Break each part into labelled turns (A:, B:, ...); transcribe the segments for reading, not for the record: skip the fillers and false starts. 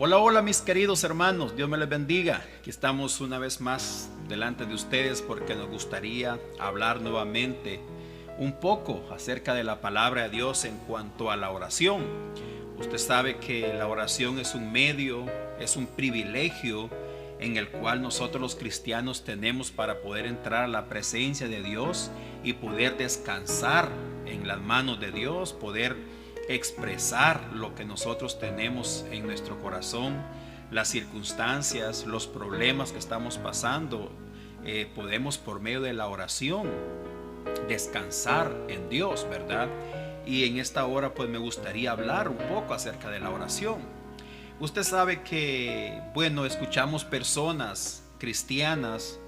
A: Hola, hola mis queridos hermanos, Dios me les bendiga. Aquí estamos una vez más delante de ustedes porque nos gustaría hablar nuevamente un poco acerca de la palabra de Dios en cuanto a la oración. Usted sabe que la oración es un medio, es un privilegio en el cual nosotros los cristianos tenemos para poder entrar a la presencia de Dios y poder descansar en las manos de Dios, poder expresar lo que nosotros tenemos en nuestro corazón, las circunstancias, los problemas que estamos pasando. Podemos por medio de la oración descansar en Dios, ¿verdad? Y en esta hora pues me gustaría hablar un poco acerca de la oración. Usted sabe que, bueno, escuchamos personas cristianas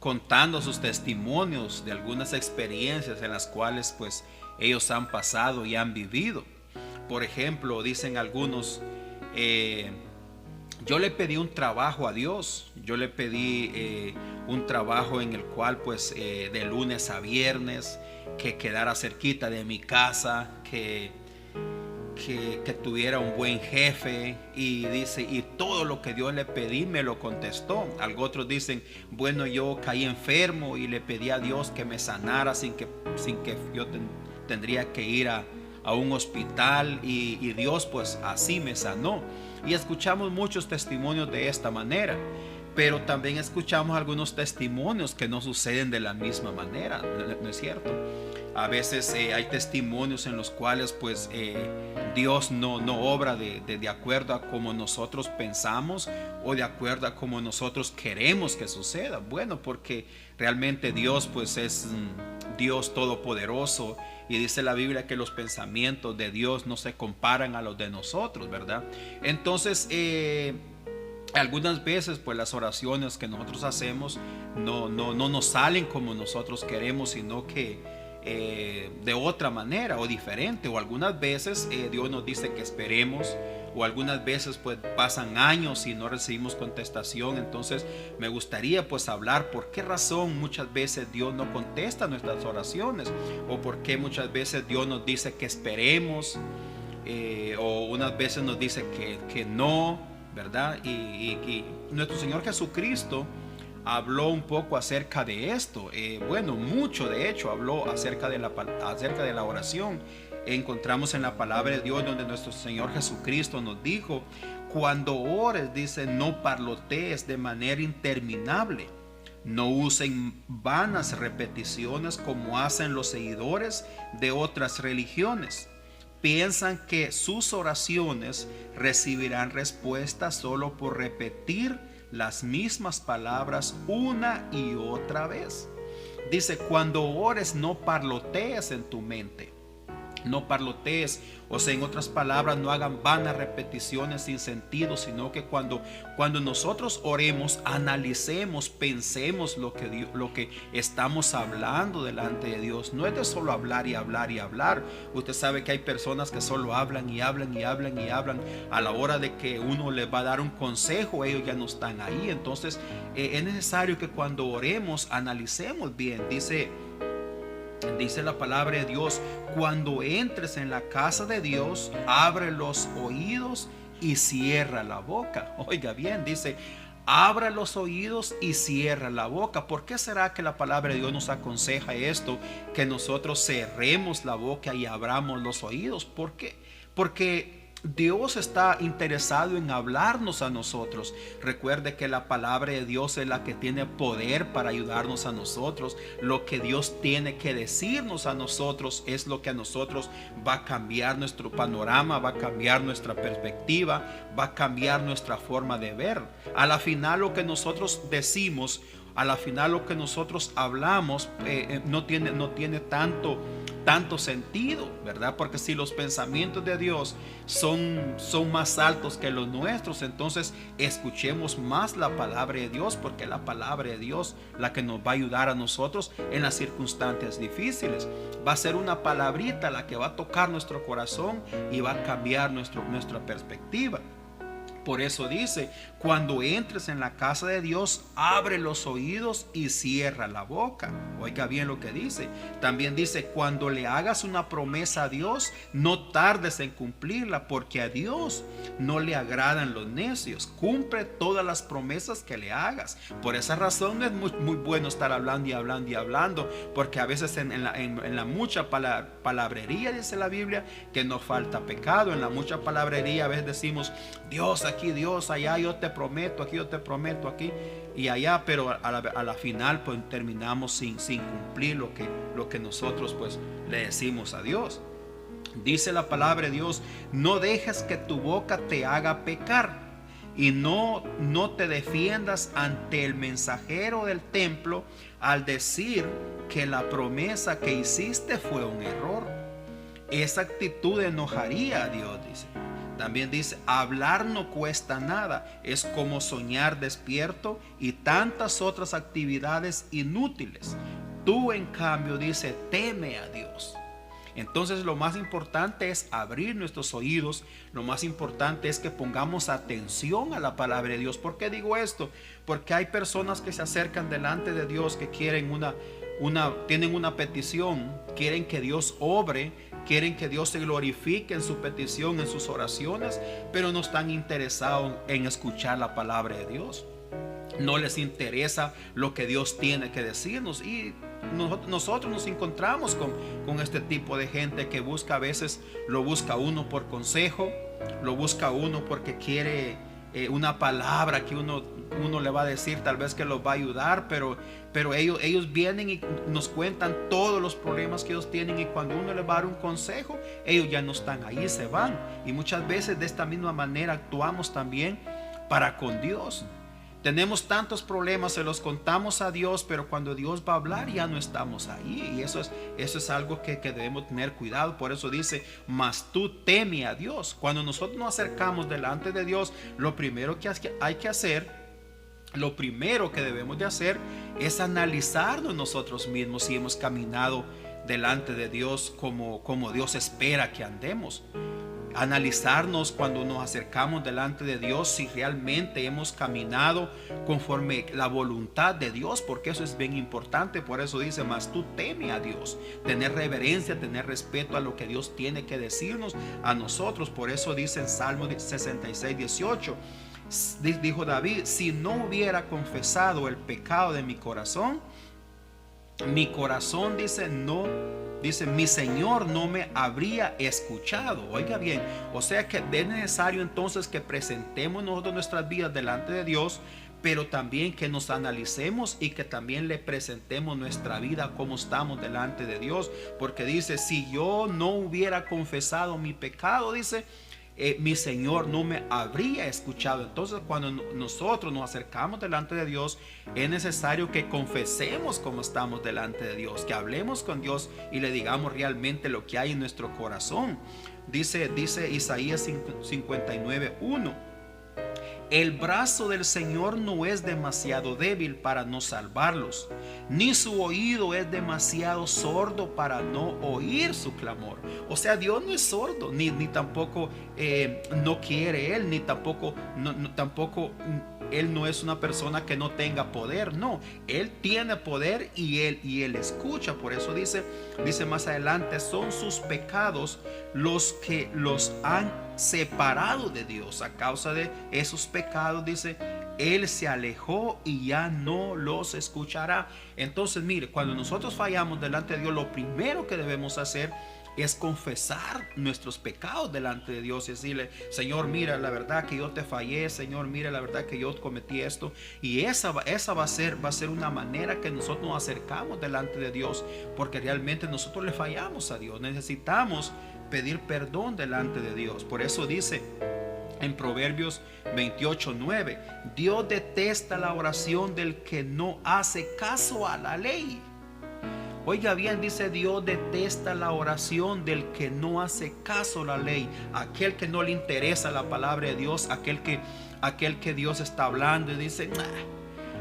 A: contando sus testimonios de algunas experiencias en las cuales pues ellos han pasado y han vivido. Por ejemplo, dicen algunos, yo le pedí un trabajo a Dios, yo le pedí un trabajo en el cual pues de lunes a viernes, que quedara cerquita de mi casa, que tuviera un buen jefe, y dice, y todo lo que Dios le pedí me lo contestó. Algunos otros dicen, bueno, yo caí enfermo y le pedí a Dios que me sanara sin que yo tendría que ir a un hospital, y Dios pues así me sanó. Y escuchamos muchos testimonios de esta manera, pero también escuchamos algunos testimonios que no suceden de la misma manera, ¿no es cierto? A veces hay testimonios en los cuales pues Dios no obra de acuerdo a como nosotros pensamos o de acuerdo a como nosotros queremos que suceda. Bueno, porque realmente Dios pues es Dios todopoderoso, y dice la Biblia que los pensamientos de Dios no se comparan a los de nosotros, ¿verdad? Entonces algunas veces pues las oraciones que nosotros hacemos no nos salen como nosotros queremos, sino que de otra manera o diferente. O algunas veces Dios nos dice que esperemos, o algunas veces pues pasan años y no recibimos contestación. Entonces me gustaría pues hablar por qué razón muchas veces Dios no contesta nuestras oraciones, o por qué muchas veces Dios nos dice que esperemos, o unas veces nos dice que no, ¿verdad? Y nuestro Señor Jesucristo habló un poco acerca de esto. Bueno, mucho de hecho habló acerca de la oración. Encontramos en la palabra de Dios donde nuestro Señor Jesucristo nos dijo, cuando ores, dice, no parlotees de manera interminable, no usen vanas repeticiones como hacen los seguidores de otras religiones. Piensan que sus oraciones recibirán respuesta solo por repetir las mismas palabras una y otra vez. Dice, cuando ores no parlotees en tu mente. No parlotees, o sea, en otras palabras, no hagan vanas repeticiones sin sentido, sino que cuando nosotros oremos, analicemos, pensemos lo que estamos hablando delante de Dios. No es de solo hablar y hablar y hablar. Usted sabe que hay personas que solo hablan y hablan y hablan y hablan. A la hora de que uno les va a dar un consejo, ellos ya no están ahí. Entonces es necesario que cuando oremos analicemos bien. Dice la palabra de Dios, cuando entres en la casa de Dios, abre los oídos y cierra la boca. Oiga bien, dice, abra los oídos y cierra la boca. ¿Por qué será que la palabra de Dios nos aconseja esto? Que nosotros cerremos la boca y abramos los oídos. ¿Por qué? Porque Dios está interesado en hablarnos a nosotros. Recuerde que la palabra de Dios es la que tiene poder para ayudarnos a nosotros. Lo que Dios tiene que decirnos a nosotros es lo que a nosotros va a cambiar nuestro panorama, va a cambiar nuestra perspectiva, va a cambiar nuestra forma de ver. A la final lo que nosotros decimos, a la final lo que nosotros hablamos no tiene tanto sentido, ¿verdad? Porque si los pensamientos de Dios son más altos que los nuestros, entonces escuchemos más la palabra de Dios, porque la palabra de Dios la que nos va a ayudar a nosotros en las circunstancias difíciles. Va a ser una palabrita la que va a tocar nuestro corazón y va a cambiar nuestra perspectiva. Por eso dice, cuando entres en la casa de Dios, abre los oídos y cierra la boca. Oiga bien lo que dice. También dice, cuando le hagas una promesa a Dios, no tardes en cumplirla, porque a Dios no le agradan los necios. Cumple todas las promesas que le hagas. Por esa razón es muy bueno estar hablando y hablando y hablando, porque a veces en la mucha palabrería, dice la Biblia, que nos falta pecado. En la mucha palabrería a veces decimos, Dios aquí, Dios allá, yo te prometo aquí, yo te prometo aquí y allá, pero a la final pues terminamos sin cumplir lo que nosotros pues le decimos a Dios. Dice la palabra de Dios, no dejes que tu boca te haga pecar y no te defiendas ante el mensajero del templo al decir que la promesa que hiciste fue un error. Esa actitud enojaría a Dios, dice. También dice, hablar no cuesta nada, es como soñar despierto y tantas otras actividades inútiles. Tú en cambio, dice, teme a Dios. Entonces lo más importante es abrir nuestros oídos, lo más importante es que pongamos atención a la palabra de Dios. ¿Por qué digo esto? Porque hay personas que se acercan delante de Dios que quieren tienen una petición, quieren que Dios obre, quieren que Dios se glorifique en su petición, en sus oraciones, pero no están interesados en escuchar la palabra de Dios. No les interesa lo que Dios tiene que decirnos. Y nosotros nos encontramos con este tipo de gente que busca, a veces lo busca uno por consejo, lo busca uno porque quiere una palabra que uno le va a decir, tal vez que los va a ayudar, pero ellos vienen y nos cuentan todos los problemas que ellos tienen, y cuando uno les va a dar un consejo, ellos ya no están ahí, se van. Y muchas veces de esta misma manera actuamos también para con Dios. Tenemos tantos problemas, se los contamos a Dios, pero cuando Dios va a hablar ya no estamos ahí. Y eso es algo que debemos tener cuidado. Por eso dice, mas tú teme a Dios. Cuando nosotros nos acercamos delante de Dios, lo primero que hay que hacer, lo primero que debemos de hacer es analizarnos nosotros mismos si hemos caminado delante de Dios como Dios espera que andemos. Analizarnos cuando nos acercamos delante de Dios si realmente hemos caminado conforme la voluntad de Dios, porque eso es bien importante. Por eso dice, mas tú teme a Dios, tener reverencia, tener respeto a lo que Dios tiene que decirnos a nosotros. Por eso dice en Salmo 66, 18, dijo David, si no hubiera confesado el pecado de mi corazón, dice, mi Señor no me habría escuchado. Oiga bien, o sea que es necesario entonces que presentemos nosotros nuestras vidas delante de Dios, pero también que nos analicemos y que también le presentemos nuestra vida como estamos delante de Dios. Porque dice, si yo no hubiera confesado mi pecado, dice, mi Señor no me habría escuchado. Entonces cuando nosotros nos acercamos delante de Dios, es necesario que confesemos cómo estamos delante de Dios, que hablemos con Dios y le digamos realmente lo que hay en nuestro corazón. Dice Isaías 59:1, el brazo del Señor no es demasiado débil para no salvarlos, ni su oído es demasiado sordo para no oír su clamor. O sea, Dios no es sordo, ni tampoco no quiere Él, ni tampoco Él no es una persona que no tenga poder. No, Él tiene poder y Él escucha. Por eso dice más adelante, son sus pecados los que los han separado de Dios. A causa de esos pecados, dice, Él se alejó y ya no los escuchará. Entonces, mire, cuando nosotros fallamos delante de Dios, lo primero que debemos hacer es confesar nuestros pecados delante de Dios y decirle, Señor, mira, la verdad que yo te fallé, Señor, mira, la verdad que yo cometí esto. Y esa va a ser una manera que nosotros nos acercamos delante de Dios, porque realmente nosotros le fallamos a Dios. Necesitamos pedir perdón delante de Dios. Por eso dice en Proverbios 28:9, Dios detesta la oración del que no hace caso a la ley. Oiga bien, dice, Dios detesta la oración del que no hace caso a la ley, aquel que no le interesa la palabra de Dios, aquel que Dios está hablando y dice,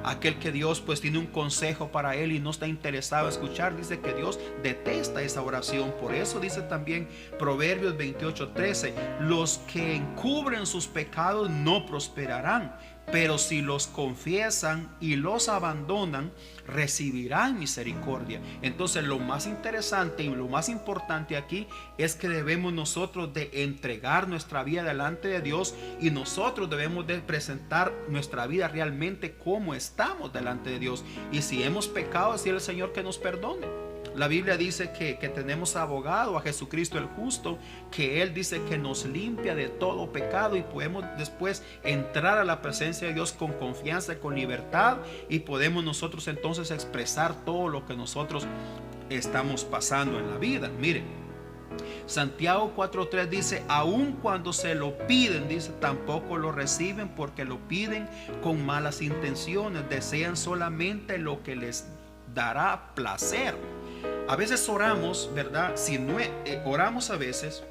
A: aquel que Dios pues tiene un consejo para él y no está interesado en escuchar, dice que Dios detesta esa oración. Por eso dice también Proverbios 28:13, los que encubren sus pecados no prosperarán, pero si los confiesan y los abandonan, recibirán misericordia. Entonces lo más interesante y lo más importante aquí es que debemos nosotros de entregar nuestra vida delante de Dios, y nosotros debemos de presentar nuestra vida realmente como estamos delante de Dios. Y si hemos pecado, decirle al Señor que nos perdone. La Biblia dice que tenemos abogado a Jesucristo el justo, que Él dice que nos limpia de todo pecado, y podemos después entrar a la presencia de Dios con confianza, con libertad, y podemos nosotros entonces expresar todo lo que nosotros estamos pasando en la vida. Mire, Santiago 4:3 dice, aun cuando se lo piden, dice, tampoco lo reciben porque lo piden con malas intenciones, desean solamente lo que les dará placer. A veces oramos, ¿verdad? Si no, oramos a veces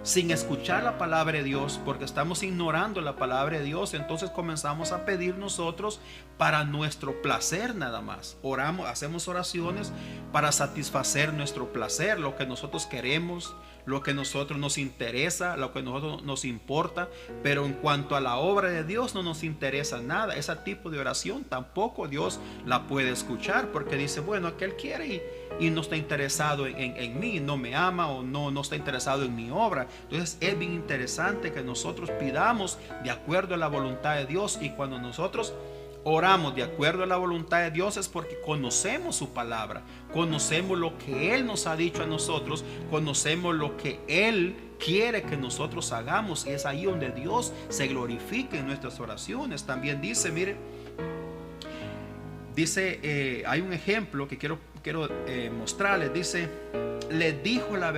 A: sin escuchar la palabra de Dios, porque estamos ignorando la palabra de Dios. Entonces comenzamos a pedir nosotros para nuestro placer nada más. Oramos, hacemos oraciones para satisfacer nuestro placer, lo que nosotros queremos, lo que a nosotros nos interesa, lo que a nosotros nos importa. Pero en cuanto a la obra de Dios no nos interesa nada. Ese tipo de oración tampoco Dios la puede escuchar, porque dice, bueno, aquel quiere y no está interesado en mí, no me ama, o no está interesado en mi obra. Entonces es bien interesante que nosotros pidamos de acuerdo a la voluntad de Dios, y cuando nosotros oramos de acuerdo a la voluntad de Dios es porque conocemos su palabra, conocemos lo que Él nos ha dicho a nosotros, conocemos lo que Él quiere que nosotros hagamos, y es ahí donde Dios se glorifica en nuestras oraciones. También dice, mire, hay un ejemplo que quiero mostrarles. Dice, les digo la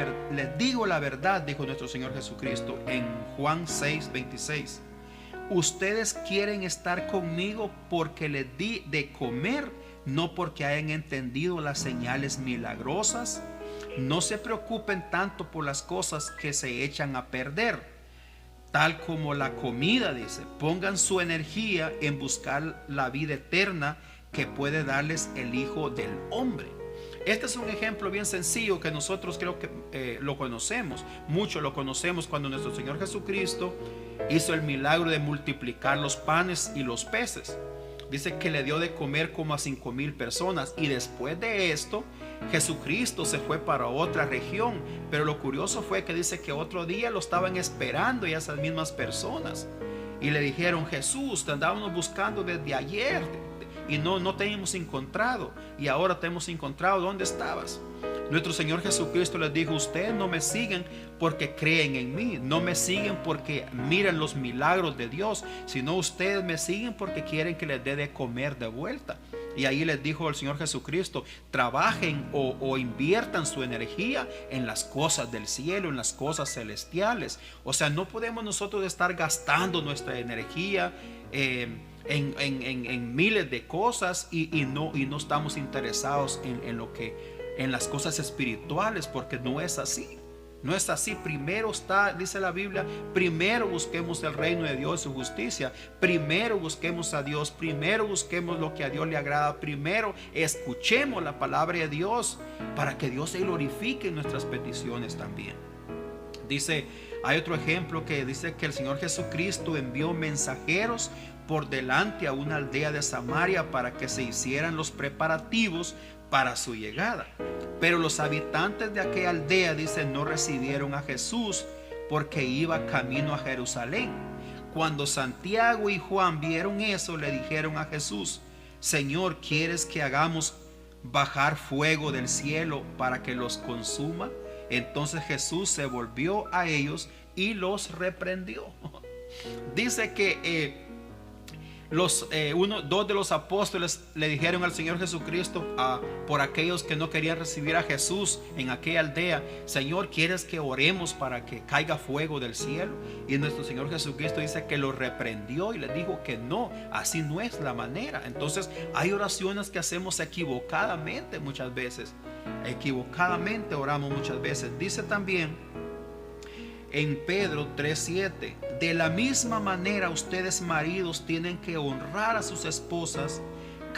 A: verdad, dijo nuestro Señor Jesucristo en Juan 6:26. Ustedes quieren estar conmigo porque les di de comer, no porque hayan entendido las señales milagrosas. No se preocupen tanto por las cosas que se echan a perder, tal como la comida, dice. Pongan su energía en buscar la vida eterna que puede darles el Hijo del Hombre. Este es un ejemplo bien sencillo que nosotros creo que lo conocemos, mucho lo conocemos, cuando nuestro Señor Jesucristo hizo el milagro de multiplicar los panes y los peces. Dice que le dio de comer como a 5,000 personas, y después de esto Jesucristo se fue para otra región. Pero lo curioso fue que dice que otro día lo estaban esperando y esas mismas personas, y le dijeron, Jesús, te andábamos buscando desde ayer y no te hemos encontrado, y ahora te hemos encontrado. ¿Dónde estabas? Nuestro Señor Jesucristo les dijo, ustedes no me siguen porque creen en mí, no me siguen porque miran los milagros de Dios, sino ustedes me siguen porque quieren que les dé de comer de vuelta. Y ahí les dijo el Señor Jesucristo, trabajen o inviertan su energía en las cosas del cielo, en las cosas celestiales. O sea, no podemos nosotros estar gastando nuestra energía en miles de cosas y no estamos interesados en las cosas espirituales, porque no es así. No es así. Primero está, dice la Biblia, primero busquemos el reino de Dios y su justicia. Primero busquemos a Dios. Primero busquemos lo que a Dios le agrada. Primero escuchemos la palabra de Dios para que Dios se glorifique en nuestras peticiones también. Dice, hay otro ejemplo que dice que el Señor Jesucristo envió mensajeros por delante a una aldea de Samaria para que se hicieran los preparativos para su llegada. Pero los habitantes de aquella aldea, dice, no recibieron a Jesús porque iba camino a Jerusalén. Cuando Santiago y Juan vieron eso, le dijeron a Jesús, Señor, ¿quieres que hagamos bajar fuego del cielo para que los consuma? Entonces Jesús se volvió a ellos y los reprendió. Dice que dos de los apóstoles le dijeron al Señor Jesucristo, por aquellos que no querían recibir a Jesús en aquella aldea, Señor, ¿quieres que oremos para que caiga fuego del cielo? Y nuestro Señor Jesucristo dice que los reprendió y les dijo que no, así no es la manera. Entonces hay oraciones que hacemos equivocadamente muchas veces, equivocadamente oramos muchas veces. Dice también en Pedro 3:7, de la misma manera ustedes maridos tienen que honrar a sus esposas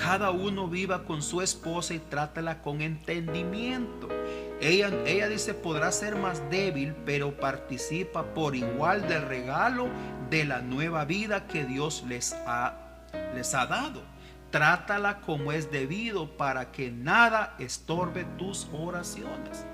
A: cada uno viva con su esposa y trátala con entendimiento. Ella dice, podrá ser más débil, pero participa por igual del regalo de la nueva vida que Dios les ha dado. Trátala como es debido para que nada estorbe tus oraciones.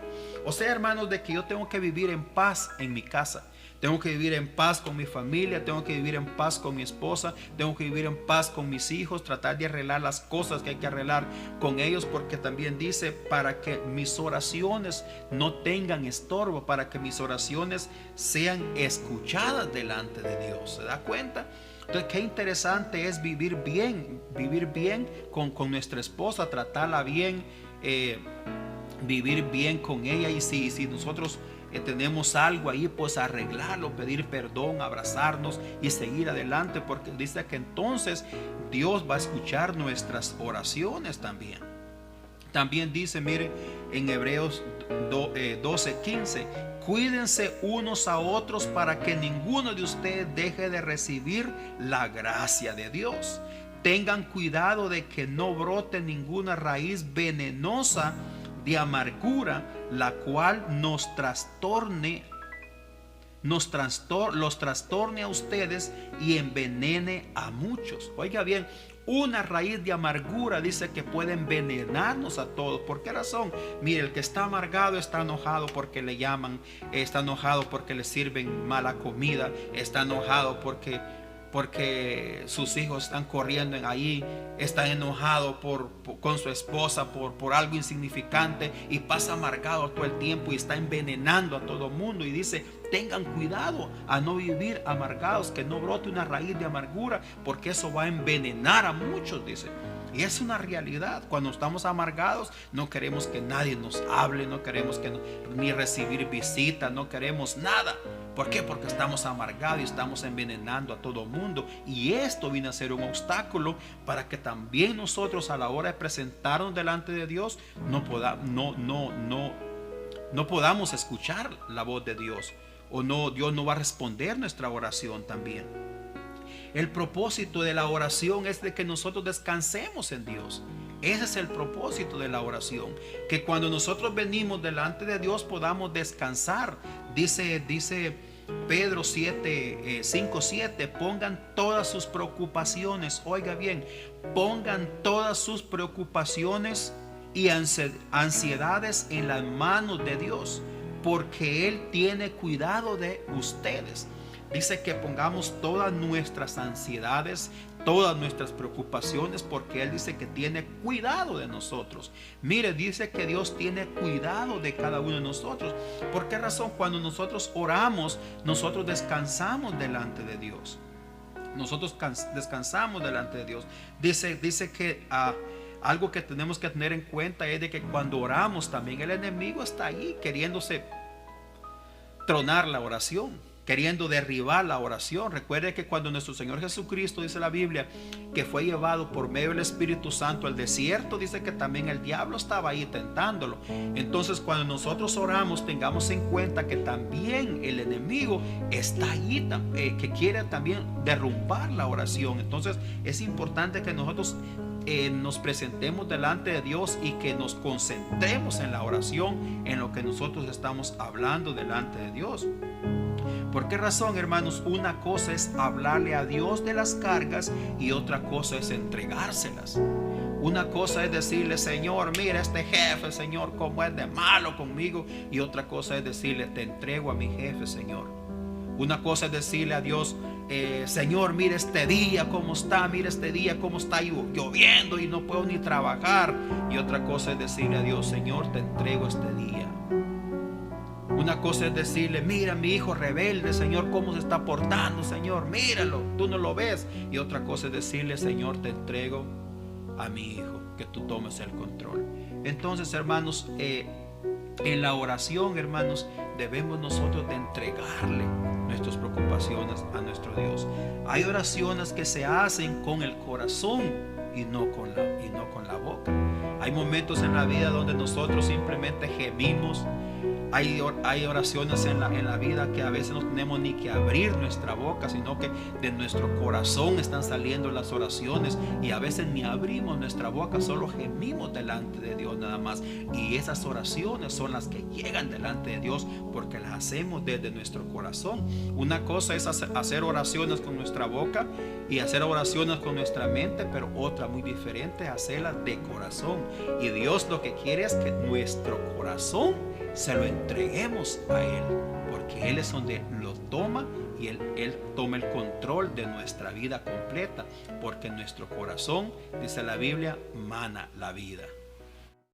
A: O sea, hermanos, de que yo tengo que vivir en paz en mi casa. Tengo que vivir en paz con mi familia, tengo que vivir en paz con mi esposa, tengo que vivir en paz con mis hijos, tratar de arreglar las cosas que hay que arreglar con ellos, porque también dice, para que mis oraciones no tengan estorbo, para que mis oraciones sean escuchadas delante de Dios. ¿Se da cuenta? Entonces, qué interesante es vivir bien con nuestra esposa, tratarla bien, vivir bien con ella. Y si nosotros tenemos algo ahí, pues arreglarlo, pedir perdón, abrazarnos y seguir adelante, porque dice que entonces Dios va a escuchar nuestras oraciones también. También dice, mire, en Hebreos 12:15, cuídense unos a otros para que ninguno de ustedes deje de recibir la gracia de Dios. Tengan cuidado de que no brote ninguna raíz venenosa de amargura, la cual los trastorne a ustedes y envenene a muchos. Oiga bien, una raíz de amargura dice que puede envenenarnos a todos. ¿Por qué razón? Mire, el que está amargado está enojado porque le llaman, está enojado porque le sirven mala comida, está enojado porque sus hijos están corriendo ahí, está enojado con su esposa por algo insignificante, y pasa amargado todo el tiempo y está envenenando a todo el mundo. Y dice, tengan cuidado a no vivir amargados, que no brote una raíz de amargura, porque eso va a envenenar a muchos, dice. Y es una realidad. Cuando estamos amargados, no queremos que nadie nos hable, no queremos ni recibir visitas, no queremos nada. ¿Por qué? Porque estamos amargados y estamos envenenando a todo el mundo. Y esto viene a ser un obstáculo para que también nosotros, a la hora de presentarnos delante de Dios, no podamos escuchar la voz de Dios. O no, Dios no va a responder nuestra oración también. El propósito de la oración es de que nosotros descansemos en Dios. Ese es el propósito de la oración, que cuando nosotros venimos delante de Dios podamos descansar. Dice Pedro 5:7, pongan todas sus preocupaciones, oiga bien, pongan todas sus preocupaciones y ansiedades en las manos de Dios, porque Él tiene cuidado de ustedes. Dice que pongamos todas nuestras ansiedades, todas nuestras preocupaciones, porque Él dice que tiene cuidado de nosotros. Mire, dice que Dios tiene cuidado de cada uno de nosotros. ¿Por qué razón? Cuando nosotros oramos, nosotros descansamos delante de Dios. Nosotros descansamos delante de Dios. Dice que algo que tenemos que tener en cuenta es de que cuando oramos también el enemigo está ahí queriéndose tronar la oración, queriendo derribar la oración. Recuerde que cuando nuestro Señor Jesucristo, dice la Biblia, que fue llevado por medio del Espíritu Santo al desierto, dice que también el diablo estaba ahí tentándolo. Entonces, cuando nosotros oramos, tengamos en cuenta que también el enemigo está ahí, que quiere también derrumbar la oración. Entonces, es importante que nosotros nos presentemos delante de Dios y que nos concentremos en la oración, en lo que nosotros estamos hablando delante de Dios. ¿Por qué razón, hermanos? Una cosa es hablarle a Dios de las cargas y otra cosa es entregárselas. Una cosa es decirle, Señor, mira este jefe, Señor, cómo es de malo conmigo. Y otra cosa es decirle, te entrego a mi jefe, Señor. Una cosa es decirle a Dios, Señor, mira este día cómo está, mira este día cómo está lloviendo y no puedo ni trabajar. Y otra cosa es decirle a Dios, Señor, te entrego este día. Una cosa es decirle, mira mi hijo rebelde, Señor, cómo se está portando, Señor, míralo, tú no lo ves. Y otra cosa es decirle, Señor, te entrego a mi hijo, que tú tomes el control. Entonces, hermanos, en la oración, hermanos, debemos nosotros de entregarle nuestras preocupaciones a nuestro Dios. Hay oraciones que se hacen con el corazón y no con la boca. Hay momentos en la vida donde nosotros simplemente gemimos, Hay oraciones en la vida que a veces no tenemos ni que abrir nuestra boca, sino que de nuestro corazón están saliendo las oraciones, y a veces ni abrimos nuestra boca, solo gemimos delante de Dios nada más. Y esas oraciones son las que llegan delante de Dios porque las hacemos desde nuestro corazón. Una cosa es hacer oraciones con nuestra boca y hacer oraciones con nuestra mente, pero otra muy diferente es hacerlas de corazón. Y Dios lo que quiere es que nuestro corazón se lo entreguemos a Él, porque Él es donde lo toma, y Él toma el control de nuestra vida completa, porque en nuestro corazón, dice la Biblia, mana la vida.